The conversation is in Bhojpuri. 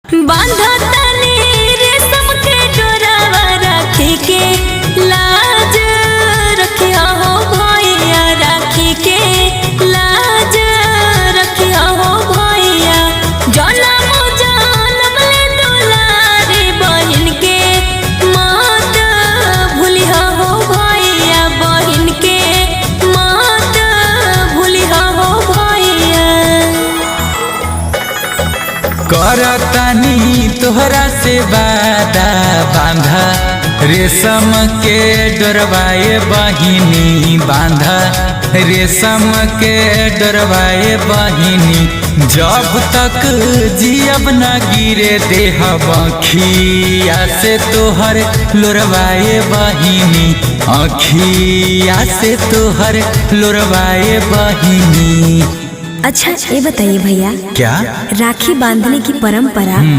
बांधा तनी रेशम के डोरावा राखी के लाज रखिया हो भैया, राखी के लाज रखिया हो भैया। जनम जनम ले दुलारी बहिन के मात भूलिया हो भैया, बहिन के मात भूलिया हो भैया। करतानी तोहरा से वादा बांधा रेशम के डोरवाए बहिनी, बांधा रेशम के डोरवाए बहिनी। जब तक जियब न गिरे देह अखिया से तोहर लोरवाए बहिनी, अखिया से तोहर लोरवाए बहिनी। अच्छा ये बताइए भैया, क्या राखी बांधने की परंपरा